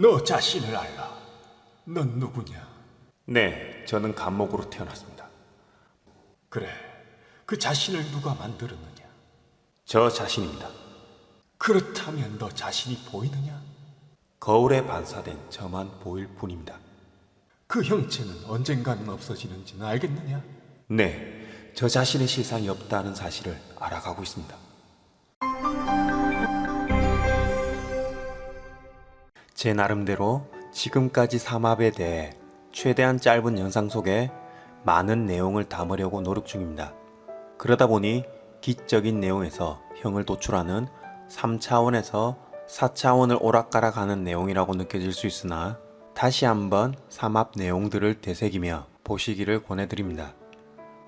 너 자신을 알라. 넌 누구냐? 네, 저는 감목으로 태어났습니다. 그래, 그 자신을 누가 만들었느냐? 저 자신입니다. 그렇다면 너 자신이 보이느냐? 거울에 반사된 저만 보일 뿐입니다. 그 형체는 언젠가는 없어지는지는 알겠느냐? 네, 저 자신의 실상이 없다는 사실을 알아가고 있습니다. 제 나름대로 지금까지 삼합에 대해 최대한 짧은 영상 속에 많은 내용을 담으려고 노력 중입니다. 그러다 보니 기적인 내용에서 형을 도출하는 3차원에서 4차원을 오락가락하는 내용이라고 느껴질 수 있으나 다시 한번 삼합 내용들을 되새기며 보시기를 권해드립니다.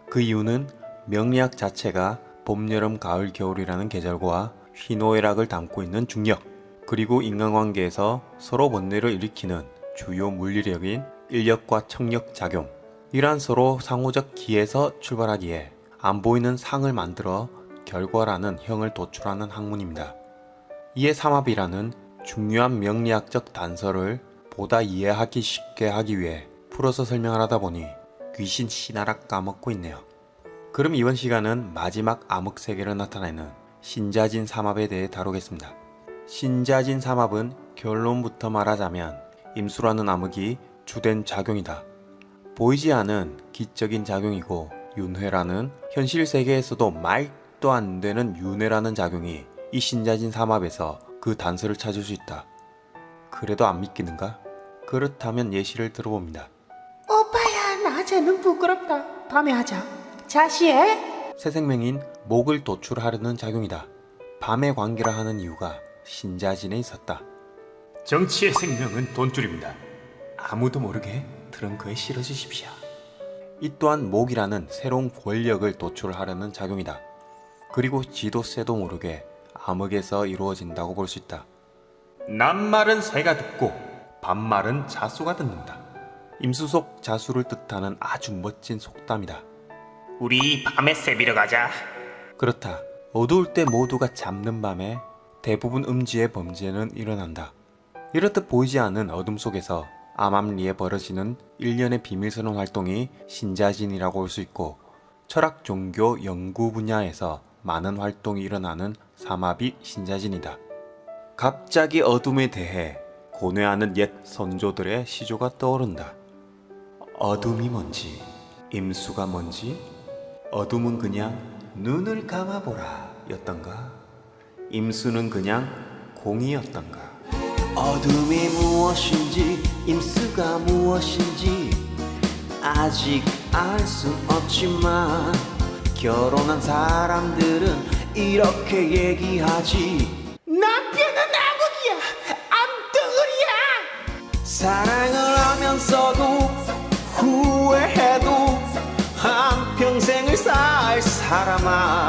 그 이유는 명리학 자체가 봄, 여름, 가을, 겨울이라는 계절과 희노애락을 담고 있는 중력, 그리고 인간관계에서 서로 번뇌를 일으키는 주요 물리력인 인력과 청력 작용, 이러한 서로 상호적 기에서 출발하기에 안 보이는 상을 만들어 결과라는 형을 도출하는 학문입니다. 이에 삼합이라는 중요한 명리학적 단서를 보다 이해하기 쉽게 하기 위해 풀어서 설명을 하다 보니 귀신 씨나락 까먹고 있네요. 그럼 이번 시간은 마지막 암흑 세계로 나타내는 신자진 삼합에 대해 다루겠습니다. 신자진 삼합은 결론부터 말하자면 임수라는 암흑이 주된 작용이다. 보이지 않은 기적인 작용이고 윤회라는 현실 세계에서도 말도 안 되는 윤회라는 작용이 이 신자진 삼합에서 그 단서를 찾을 수 있다. 그래도 안 믿기는가? 그렇다면 예시를 들어봅니다. 오빠야, 낮에는 부끄럽다. 밤에 하자. 자시해? 새 생명인 목을 도출하려는 작용이다. 밤의 관계라 하는 이유가 신자진에 있었다. 정치의 생명은 돈줄입니다. 아무도 모르게 트렁크에 실어주십시오. 이 또한 목이라는 새로운 권력을 도출하려는 작용이다. 그리고 지도 새도 모르게 암흑에서 이루어진다고 볼 수 있다. 남말은 새가 듣고 반말은 자수가 듣는다. 임수속 자수를 뜻하는 아주 멋진 속담이다. 우리 밤에 세비러 가자. 그렇다. 어두울 때 모두가 잠든 밤에 대부분 음지의 범죄는 일어난다. 이렇듯 보이지 않는 어둠 속에서 암암리에 벌어지는 일련의 비밀스러운 활동이 신자진이라고 볼 수 있고, 철학 종교 연구 분야에서 많은 활동이 일어나는 삼합이 신자진이다. 갑자기 어둠에 대해 고뇌하는 옛 선조들의 시조가 떠오른다. 어둠이 뭔지, 임수가 뭔지, 어둠은 그냥 눈을 감아보라 였던가, 임수는 그냥 공이었던가. 어둠이 무엇인지, 임수가 무엇인지 아직 알 순 없지만 결혼한 사람들은 이렇게 얘기하지. 남편은 암흑이야. 암덩어리야. 사랑을 하면서도 후회해도 한평생을 살 사람아.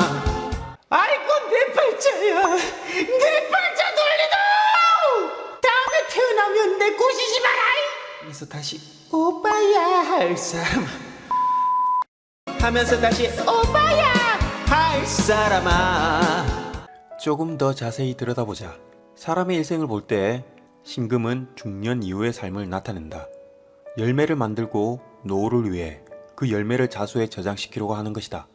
아이고, 내 팔자야. 내 팔자 돌리도. 다음에 태어나면 내 꼬시지 마라. 그래서 다시 오빠야 할 사람 하면서 다시 오빠야 할 사람아. 조금 더 자세히 들여다보자. 사람의 일생을 볼 때 신금은 중년 이후의 삶을 나타낸다. 열매를 만들고 노후를 위해 그 열매를 자수에 저장시키려고 하는 것이다.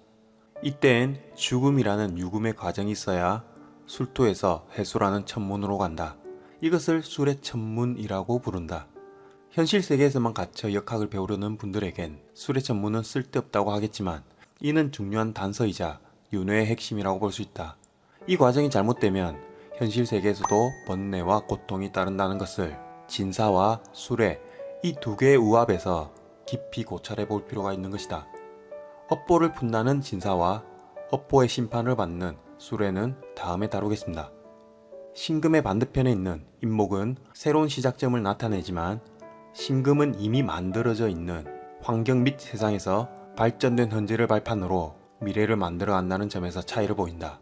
이때엔 죽음이라는 유금의 과정이 있어야 술토에서 해수라는 천문으로 간다. 이것을 술의 천문이라고 부른다. 현실 세계에서만 갇혀 역학을 배우려는 분들에겐 술의 천문은 쓸데없다고 하겠지만 이는 중요한 단서이자 윤회의 핵심이라고 볼 수 있다. 이 과정이 잘못되면 현실 세계에서도 번뇌와 고통이 따른다는 것을 진사와 수레, 이 두 개의 우합에서 깊이 고찰해 볼 필요가 있는 것이다. 업보를 푼다는 진사와 업보의 심판을 받는 수레는 다음에 다루겠습니다. 신금의 반대편에 있는 임목은 새로운 시작점을 나타내지만 신금은 이미 만들어져 있는 환경 및 세상에서 발전된 현재를 발판으로 미래를 만들어 간다는 점에서 차이를 보인다.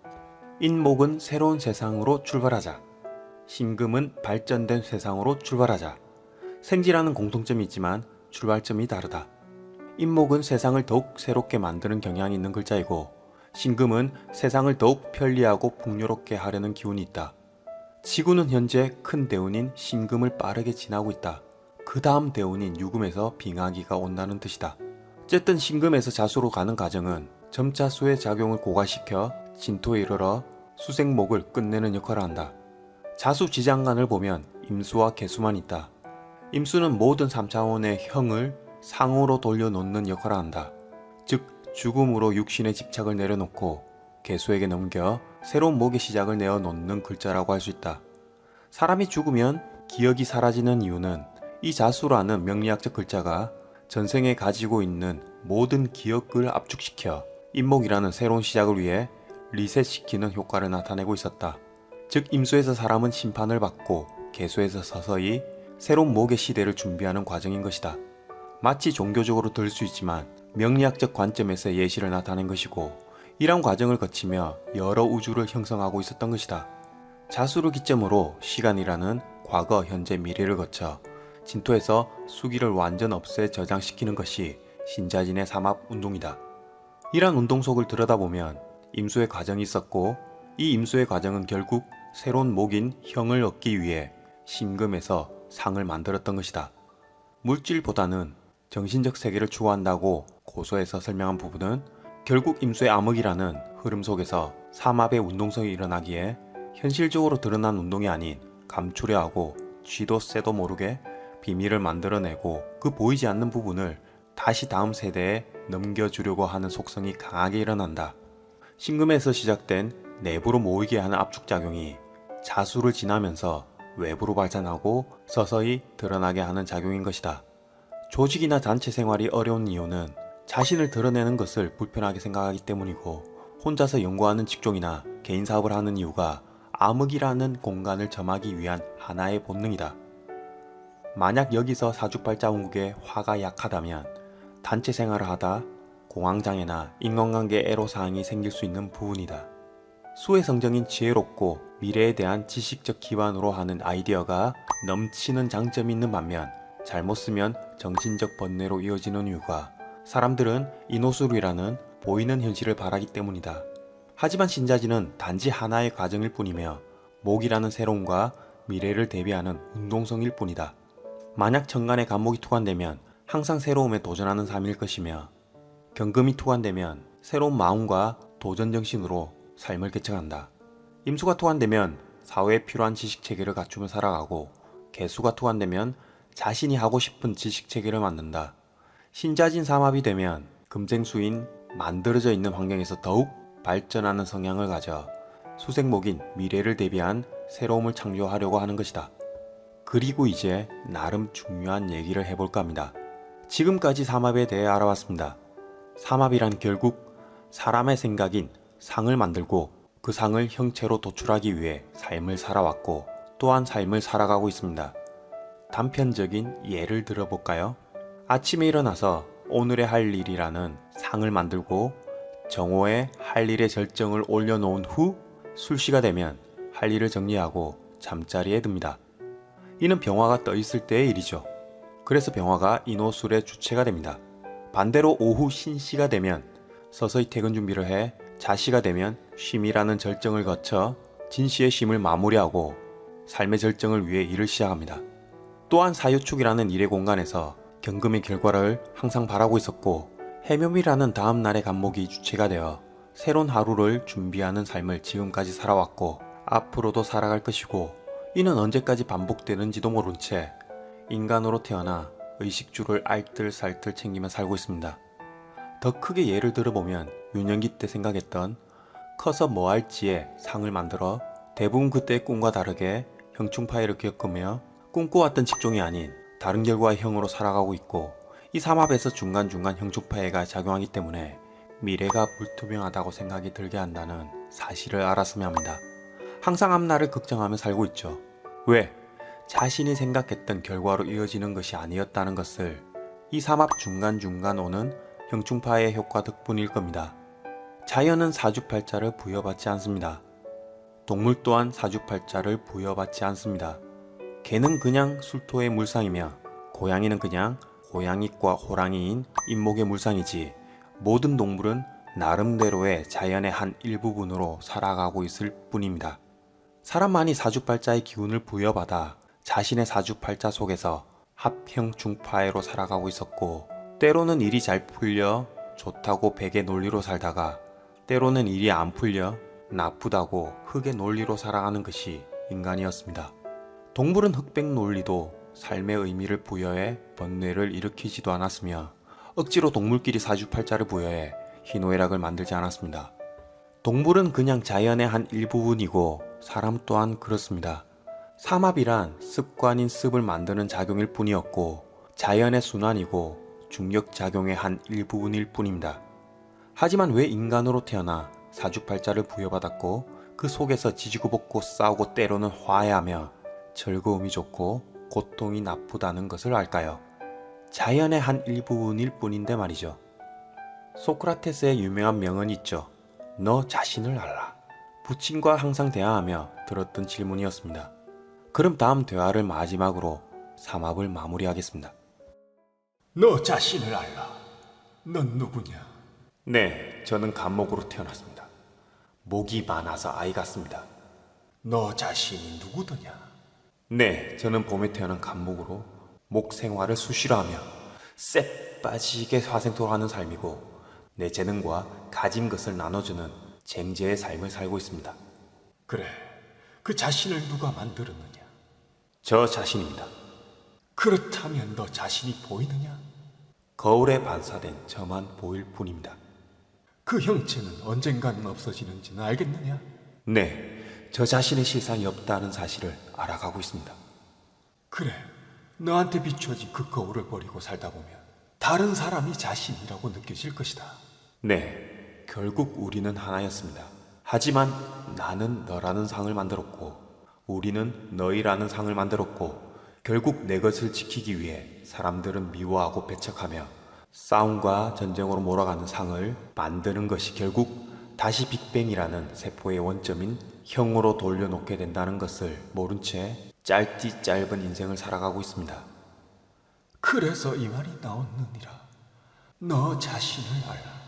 인목은 새로운 세상으로 출발하자, 신금은 발전된 세상으로 출발하자. 생지라는 공통점이 있지만 출발점이 다르다. 인목은 세상을 더욱 새롭게 만드는 경향이 있는 글자이고, 신금은 세상을 더욱 편리하고 풍요롭게 하려는 기운이 있다. 지구는 현재 큰 대운인 신금을 빠르게 지나고 있다. 그 다음 대운인 유금에서 빙하기가 온다는 뜻이다. 어쨌든 신금에서 자수로 가는 과정은 점자수의 작용을 고갈시켜 진토에 이르러 수생목을 끝내는 역할을 한다. 자수 지장간을 보면 임수와 개수만 있다. 임수는 모든 3차원의 형을 상으로 돌려놓는 역할을 한다. 즉 죽음으로 육신의 집착을 내려놓고 개수에게 넘겨 새로운 목의 시작을 내어놓는 글자라고 할 수 있다. 사람이 죽으면 기억이 사라지는 이유는 이 자수라는 명리학적 글자가 전생에 가지고 있는 모든 기억을 압축시켜 임목이라는 새로운 시작을 위해 리셋시키는 효과를 나타내고 있었다. 즉 임수에서 사람은 심판을 받고 개수에서 서서히 새로운 목의 시대를 준비하는 과정인 것이다. 마치 종교적으로 들을 수 있지만 명리학적 관점에서 예시를 나타낸 것이고 이런 과정을 거치며 여러 우주를 형성하고 있었던 것이다. 자수를 기점으로 시간이라는 과거, 현재, 미래를 거쳐 진토에서 수기를 완전 없애 저장시키는 것이 신자진의 삼합 운동이다. 이러한 운동 속을 들여다보면 임수의 과정이 있었고 이 임수의 과정은 결국 새로운 목인 형을 얻기 위해 신금에서 상을 만들었던 것이다. 물질보다는 정신적 세계를 추구한다고 고서에서 설명한 부분은 결국 임수의 암흑이라는 흐름 속에서 삼합의 운동성이 일어나기에 현실적으로 드러난 운동이 아닌 감추려 하고 쥐도 새도 모르게 비밀을 만들어내고 그 보이지 않는 부분을 다시 다음 세대에 넘겨주려고 하는 속성이 강하게 일어난다. 신금에서 시작된 내부로 모이게 하는 압축작용이 자수를 지나면서 외부로 발산하고 서서히 드러나게 하는 작용인 것이다. 조직이나 단체 생활이 어려운 이유는 자신을 드러내는 것을 불편하게 생각하기 때문이고 혼자서 연구하는 직종이나 개인 사업을 하는 이유가 암흑이라는 공간을 점하기 위한 하나의 본능이다. 만약 여기서 사주팔자 운국에 화가 약하다면 단체 생활을 하다 공황장애나 인간관계 애로사항이 생길 수 있는 부분이다. 수의 성정인 지혜롭고 미래에 대한 지식적 기반으로 하는 아이디어가 넘치는 장점이 있는 반면 잘못 쓰면 정신적 번뇌로 이어지는 이유가 사람들은 이노수루이라는 보이는 현실을 바라기 때문이다. 하지만 신자진은 단지 하나의 과정일 뿐이며 목이라는 새로움과 미래를 대비하는 운동성일 뿐이다. 만약 천간에 간목이 투관되면 항상 새로움에 도전하는 삶일 것이며 경금이 투관되면 새로운 마음과 도전정신으로 삶을 개척한다. 임수가 투관되면 사회에 필요한 지식체계를 갖추며 살아가고 개수가 투관되면 자신이 하고 싶은 지식체계를 만든다. 신자진 삼합이 되면 금생수인 만들어져 있는 환경에서 더욱 발전하는 성향을 가져 수생목인 미래를 대비한 새로움을 창조하려고 하는 것이다. 그리고 이제 나름 중요한 얘기를 해볼까 합니다. 지금까지 삼합에 대해 알아봤습니다. 삼합이란 결국 사람의 생각인 상을 만들고 그 상을 형체로 도출하기 위해 삶을 살아왔고 또한 삶을 살아가고 있습니다. 단편적인 예를 들어볼까요? 아침에 일어나서 오늘의 할 일이라는 상을 만들고 정오에 할 일의 절정을 올려놓은 후 술시가 되면 할 일을 정리하고 잠자리에 듭니다. 이는 병화가 떠있을 때의 일이죠. 그래서 병화가 인호술의 주체가 됩니다. 반대로 오후 신시가 되면 서서히 퇴근 준비를 해 자시가 되면 쉼이라는 절정을 거쳐 진시의 쉼을 마무리하고 삶의 절정을 위해 일을 시작합니다. 또한 사유축이라는 일의 공간에서 경금의 결과를 항상 바라고 있었고 해묘미라는 다음날의 간목이 주체가 되어 새로운 하루를 준비하는 삶을 지금까지 살아왔고 앞으로도 살아갈 것이고 이는 언제까지 반복되는지도 모른 채 인간으로 태어나 의식주를 알뜰살뜰 챙기며 살고 있습니다. 더 크게 예를 들어보면 유년기 때 생각했던 커서 뭐 할지에 상을 만들어 대부분 그때의 꿈과 다르게 형충파해를 겪으며 꿈꿔왔던 직종이 아닌 다른 결과의 형으로 살아가고 있고 이 삼합에서 중간중간 형충파해가 작용하기 때문에 미래가 불투명하다고 생각이 들게 한다는 사실을 알았으면 합니다. 항상 앞날을 걱정하며 살고 있죠. 왜? 자신이 생각했던 결과로 이어지는 것이 아니었다는 것을 이 삼합 중간중간 오는 형충파의 효과 덕분일 겁니다. 자연은 사주팔자를 부여받지 않습니다. 동물 또한 사주팔자를 부여받지 않습니다. 개는 그냥 술토의 물상이며 고양이는 그냥 고양이과 호랑이인 인목의 물상이지 모든 동물은 나름대로의 자연의 한 일부분으로 살아가고 있을 뿐입니다. 사람만이 사주팔자의 기운을 부여받아 자신의 사주팔자 속에서 합형 중파애로 살아가고 있었고, 때로는 일이 잘 풀려 좋다고 백의 논리로 살다가 때로는 일이 안 풀려 나쁘다고 흑의 논리로 살아가는 것이 인간이었습니다. 동물은 흑백 논리도 삶의 의미를 부여해 번뇌를 일으키지도 않았으며 억지로 동물끼리 사주팔자를 부여해 희노애락을 만들지 않았습니다. 동물은 그냥 자연의 한 일부분이고 사람 또한 그렇습니다. 삼합이란 습관인 습을 만드는 작용일 뿐이었고 자연의 순환이고 중력작용의 한 일부분일 뿐입니다. 하지만 왜 인간으로 태어나 사주팔자를 부여받았고 그 속에서 지지고 볶고 싸우고 때로는 화해하며 즐거움이 좋고 고통이 나쁘다는 것을 알까요? 자연의 한 일부분일 뿐인데 말이죠. 소크라테스의 유명한 명언이 있죠. 너 자신을 알라. 부친과 항상 대화하며 들었던 질문이었습니다. 그럼 다음 대화를 마지막으로 삼합을 마무리하겠습니다. 너 자신을 알라. 넌 누구냐? 네, 저는 간목으로 태어났습니다. 목이 많아서 아이 같습니다. 너 자신이 누구더냐? 네, 저는 봄에 태어난 간목으로 목 생활을 수시로 하며 쎄 빠지게 화생토로 하는 삶이고 내 재능과 가진 것을 나눠주는 쟁제의 삶을 살고 있습니다. 그래, 그 자신을 누가 만들었느냐? 저 자신입니다. 그렇다면 너 자신이 보이느냐? 거울에 반사된 저만 보일 뿐입니다. 그 형체는 언젠가는 없어지는지는 알겠느냐? 네, 저 자신의 실상이 없다는 사실을 알아가고 있습니다. 그래, 너한테 비춰진 그 거울을 버리고 살다 보면 다른 사람이 자신이라고 느껴질 것이다. 네, 결국 우리는 하나였습니다. 하지만 나는 너라는 상을 만들었고 우리는 너희라는 상을 만들었고 결국 내 것을 지키기 위해 사람들은 미워하고 배척하며 싸움과 전쟁으로 몰아가는 상을 만드는 것이 결국 다시 빅뱅이라는 세포의 원점인 형으로 돌려놓게 된다는 것을 모른 채 짧디 짧은 인생을 살아가고 있습니다. 그래서 이 말이 나왔느니라. 너 자신을 알라.